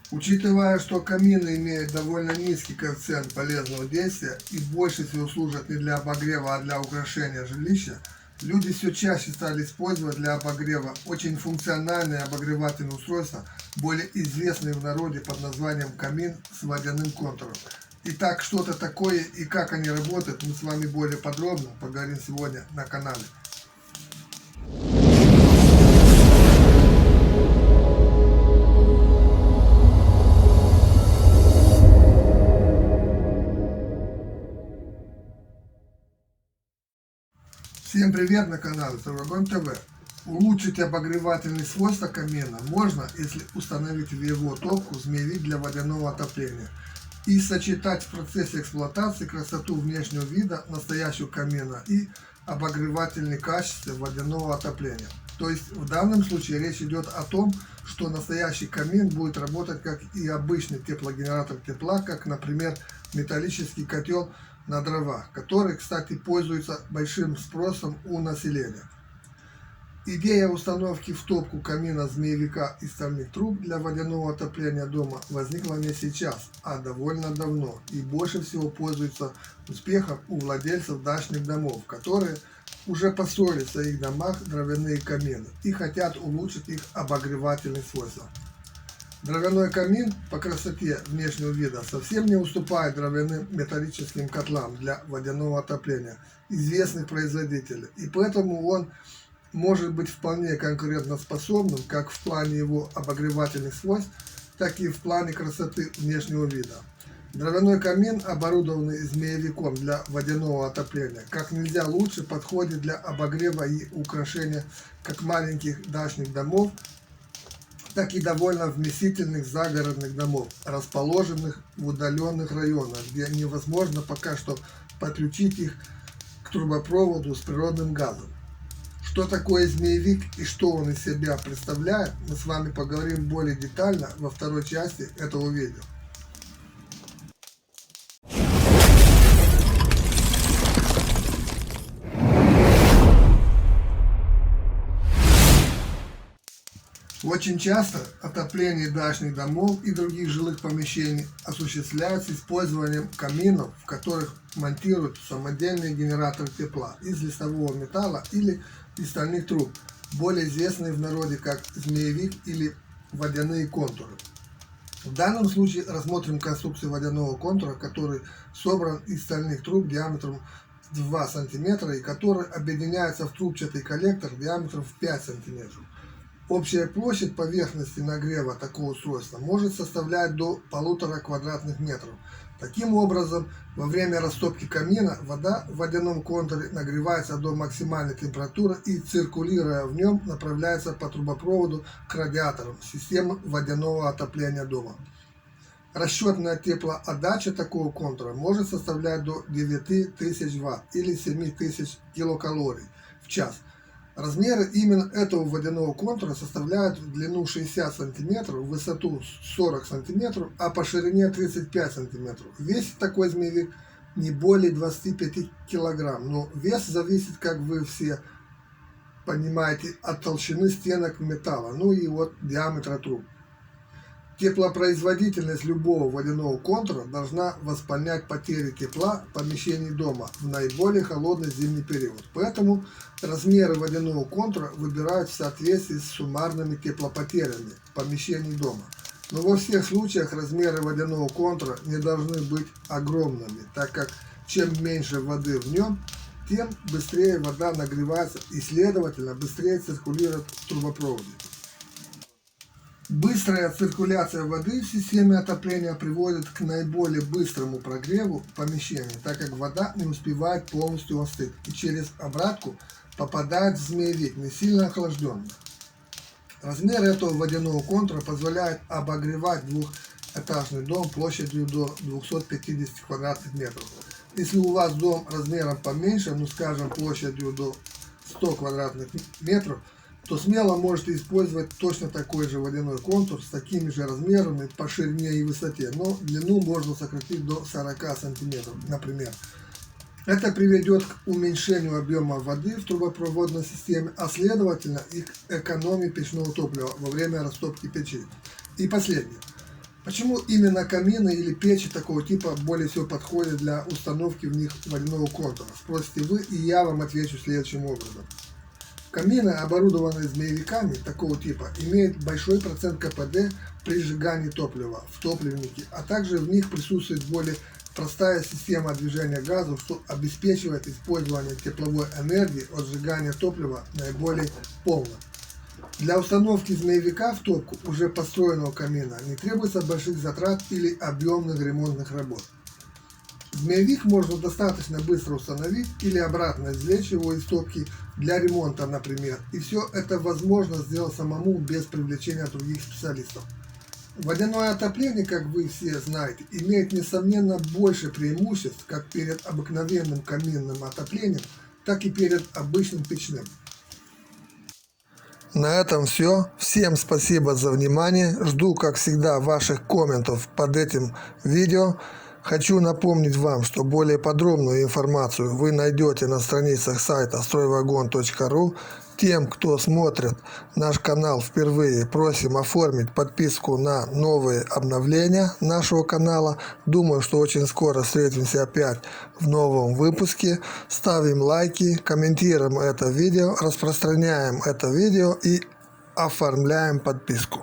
Учитывая, что камины имеют довольно низкий коэффициент полезного действия и больше всего служат не для обогрева, а для украшения жилища, люди все чаще стали использовать для обогрева очень функциональные обогревательные устройства, более известные в народе под названием камин с водяным контуром. Итак, что это такое и как они работают, мы с вами более подробно поговорим сегодня на канале. Всем привет на канале Тургон ТВ. Улучшить обогревательные свойства камина можно, если установить в его топку змеевик для водяного отопления и сочетать в процессе эксплуатации красоту внешнего вида настоящего камина и обогревательные качества водяного отопления. То есть в данном случае речь идет о том, что настоящий камин будет работать как и обычный теплогенератор тепла, как, например, металлический котел на дрова, который, кстати, пользуется большим спросом у населения. Идея установки в топку камина змеевика из стальных труб для водяного отопления дома возникла не сейчас, а довольно давно и больше всего пользуется успехом у владельцев дачных домов, которые уже построили в своих домах дровяные камины и хотят улучшить их обогревательные свойства. Дровяной камин по красоте внешнего вида совсем не уступает дровяным металлическим котлам для водяного отопления известных производителей, и поэтому он может быть вполне конкурентоспособным как в плане его обогревательных свойств, так и в плане красоты внешнего вида. Дровяной камин, оборудованный змеевиком для водяного отопления, как нельзя лучше подходит для обогрева и украшения как маленьких дачных домов, так и довольно вместительных загородных домов, расположенных в удаленных районах, где невозможно пока что подключить их к трубопроводу с природным газом. Что такое змеевик и что он из себя представляет, мы с вами поговорим более детально во второй части этого видео. Очень часто отопление дачных домов и других жилых помещений осуществляется использованием каминов, в которых монтируют самодельный генератор тепла из листового металла или из стальных труб, более известные в народе как змеевик или водяные контуры. В данном случае рассмотрим конструкцию водяного контура, который собран из стальных труб диаметром 2 см и который объединяется в трубчатый коллектор диаметром в 5 см. Общая площадь поверхности нагрева такого устройства может составлять до 1,5 квадратных метров. Таким образом, во время растопки камина вода в водяном контуре нагревается до максимальной температуры и, циркулируя в нем, направляется по трубопроводу к радиаторам системы водяного отопления дома. Расчетная теплоотдача такого контура может составлять до 9000 Вт или 7000 килокалорий в час. Размеры именно этого водяного контура составляют в длину 60 см, в высоту 40 см, а по ширине 35 см. Весит такой змеевик не более 25 кг, но вес зависит, как вы все понимаете, от толщины стенок металла, ну и от диаметра труб. Теплопроизводительность любого водяного контура должна восполнять потери тепла в помещении дома в наиболее холодный зимний период. Поэтому размеры водяного контура выбирают в соответствии с суммарными теплопотерями в помещении дома. Но во всех случаях размеры водяного контура не должны быть огромными, так как чем меньше воды в нем, тем быстрее вода нагревается и, следовательно, быстрее циркулирует в трубопроводе. Быстрая циркуляция воды в системе отопления приводит к наиболее быстрому прогреву помещения, так как вода не успевает полностью остыть и через обратку попадает в змеевик, не сильно охлажденный. Размер этого водяного контура позволяет обогревать двухэтажный дом площадью до 250 квадратных метров. Если у вас дом размером поменьше, ну скажем площадью до 100 квадратных метров, то смело можете использовать точно такой же водяной контур с такими же размерами по ширине и высоте, но длину можно сократить до 40 см, например. Это приведет к уменьшению объема воды в трубопроводной системе, а следовательно и к экономии печного топлива во время растопки печи. И последнее. Почему именно камины или печи такого типа более всего подходят для установки в них водяного контура? Спросите вы, и я вам отвечу следующим образом. Камины, оборудованные змеевиками такого типа, имеют большой процент КПД при сжигании топлива в топливнике, а также в них присутствует более простая система движения газов, что обеспечивает использование тепловой энергии от сжигания топлива наиболее полно. Для установки змеевика в топку уже построенного камина не требуется больших затрат или объемных ремонтных работ. Змеевик можно достаточно быстро установить или обратно извлечь его из топки для ремонта, например, и все это возможно сделать самому без привлечения других специалистов. Водяное отопление, как вы все знаете, имеет несомненно больше преимуществ как перед обыкновенным каминным отоплением, так и перед обычным печным. На этом все. Всем спасибо за внимание. Жду, как всегда, ваших комментов под этим видео. Хочу напомнить вам, что более подробную информацию вы найдете на страницах сайта стройвагон.ру. Тем, кто смотрит наш канал впервые, просим оформить подписку на новые обновления нашего канала. Думаю, что очень скоро встретимся опять в новом выпуске. Ставим лайки, комментируем это видео, распространяем это видео и оформляем подписку.